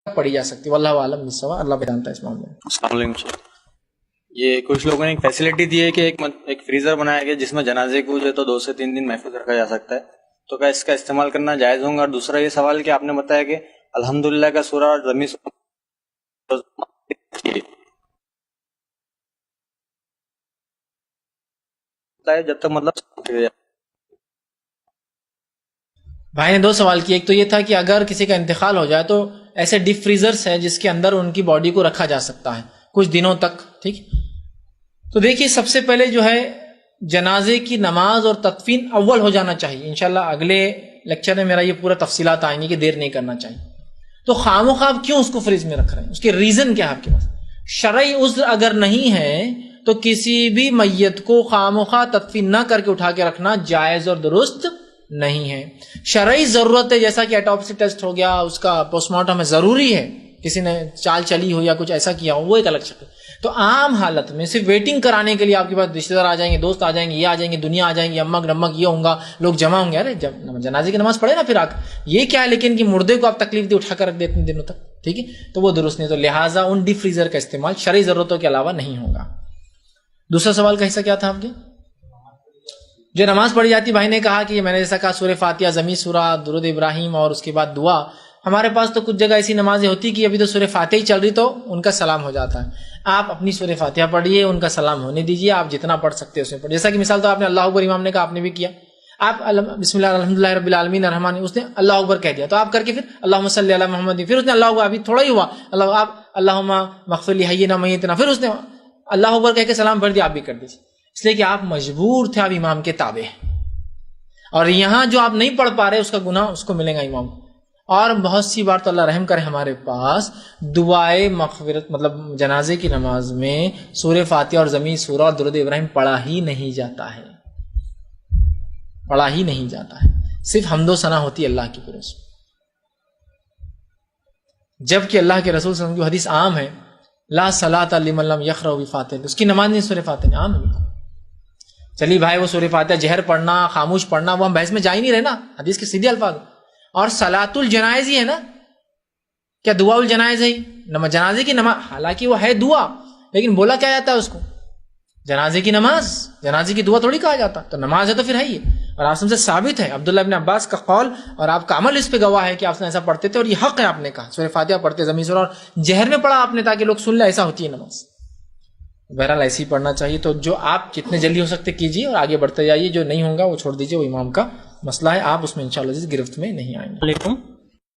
پڑھی جا سکتی ہے. واللہ عالم بالصواب. اللہ جانتا ہے اس معاملے میں. السلام علیکم. یہ کچھ لوگوں نے ایک فیسلٹی دی ہے کہ ایک فریزر بنایا گیا جس میں جنازے کو جو ہے تو 2 سے 3 دن محفوظ رکھا جا سکتا ہے, تو کیا اس کا استعمال کرنا جائز ہوگا؟ اور دوسرا یہ سوال کہ آپ نے بتایا کہ الحمدللہ کا سورہ اور زمین جب تک مطلب بھائی نے 2 سوال کیے. ایک تو یہ تھا کہ اگر کسی کا انتقال ہو جائے تو ایسے ڈیپ فریزرز ہیں جس کے اندر ان کی باڈی کو رکھا جا سکتا ہے کچھ دنوں تک. ٹھیک, تو دیکھیے سب سے پہلے جو ہے جنازے کی نماز اور تدفین اول ہو جانا چاہیے. انشاءاللہ اگلے لیکچر میں میرا یہ پورا تفصیلات آئیں گی کہ دیر نہیں کرنا چاہیے. تو خام و خواب کیوں اس کو فریز میں رکھ رہے ہیں, اس کے ریزن کیا ہے آپ کے پاس؟ شرعی عذر اگر نہیں ہے تو کسی بھی میت کو خام و خواہ تدفین نہ کر کے اٹھا کے رکھنا جائز اور درست نہیں ہے. شرعی ضرورت ہے, جیسا کہ ایٹوپسی ٹیسٹ ہو گیا, اس کا پوسٹ مارٹم ضروری ہے, کسی نے چال چلی ہو یا کچھ ایسا کیا ہو, وہ ایک الگ شکل. تو عام حالت میں صرف ویٹنگ کرانے کے لیے آپ کے پاس رشتے دار آ جائیں گے, دوست آ جائیں گے, یہ آ جائیں گے, دنیا آ جائیں گی, امک نمک یہ ہوں گا, لوگ جمع ہوں گے, ارے جب جنازے کی نماز پڑھے نا پھر یہ کیا ہے, لیکن کہ مردے کو آپ تکلیف دے اٹھا کر رکھ دیتے دنوں تک. ٹھیک ہے, تو وہ درست نہیں. تو لہٰذا ان ڈیپ فریزر کا استعمال شرعی ضرورتوں کے علاوہ نہیں ہوگا. دوسرا سوال کا حصہ کیا تھا آپ کے؟ جو نماز پڑھی جاتی, بھائی نے کہا کہ میں نے جیسا کہا سورہ فاتحہ, زمین سورہ, درود ابراہیم اور اس کے بعد دعا. ہمارے پاس تو کچھ جگہ ایسی نمازیں ہوتی کہ ابھی تو سورہ فاتحہ ہی چل رہی تو ان کا سلام ہو جاتا ہے. آپ اپنی سورہ فاتحہ پڑھیے, ان کا سلام ہونے دیجیے, آپ جتنا پڑھ سکتے ہیں اس میں پڑھ. جیسا کہ مثال تو آپ نے اللہ اکبر, امام نے کہا, آپ نے بھی کیا, آپ بسم اللہ الحمدللہ رب العالمین الرحمن, اس نے اللہ اکبر کہہ دیا, تو آپ کر کے پھر اللہم صلی علی محمد, پھر اس نے اللہ اکبر, ابھی تھوڑا ہی ہوا, آپ اللہم مغفر لی حینا میتنا, پھر اس نے اللہ اکبر کہہ کے سلام پڑھ دیا, آپ بھی کر دیجیے. اس لیے کہ آپ مجبور تھے, آپ امام کے تابع, اور یہاں جو آپ نہیں پڑھ پا رہے اس کا گناہ اس کو ملے گا امام کو. اور بہت سی بار تو اللہ رحم کرے ہمارے پاس دعائے مغفرت مطلب جنازے کی نماز میں سورہ فاتحہ اور زمین سورہ اور درود ابراہیم پڑھا ہی نہیں جاتا ہے, پڑھا ہی نہیں جاتا ہے, صرف حمد و ثنا ہوتی ہے اللہ کی پرس. جبکہ اللہ کے رسول صلی اللہ علیہ وسلم کی حدیث عام ہے, لا صلاۃ لمن لم یقرأ بفاتحہ, اس کی نماز نہیں سورہ فاتحہ, عام ہے. چلیے بھائی وہ سورہ فاتحہ جہر پڑھنا, خاموش پڑھنا, وہ ہم بحث میں جا ہی نہیں رہے نا, حدیث کے سیدھے الفاظ. اور صلاۃ الجنائز ہی ہے نا, کیا دعا الجنائز ہے جنازے کی نماز, حالانکہ وہ ہے دعا, لیکن بولا کیا جاتا ہے اس کو, جنازے کی نماز, جنازے کی دعا تھوڑی کہا جاتا. تو نماز ہے تو پھر ہے یہ, اور آپ سے ثابت ہے عبداللہ ابن عباس کا قول, اور آپ کا عمل اس پہ گواہ ہے کہ آپ نے ایسا پڑھتے تھے, اور یہ حق ہے. آپ نے کہا سورہ فاتحہ پڑھتے, زمین سورہ اور جہر میں پڑھا آپ نے تاکہ لوگ سن لیں, ایسا ہوتی ہے نماز. بہرحال ایسے ہی پڑھنا چاہیے. تو جو آپ جتنے جلدی ہو سکتے کیجیے, اور آگے بڑھتے جائیے, جو نہیں ہوگا وہ چھوڑ دیجیے, وہ امام کا مسئلہ ہے, آپ اس میں انشاءاللہ گرفت میں نہیں آئیں گے.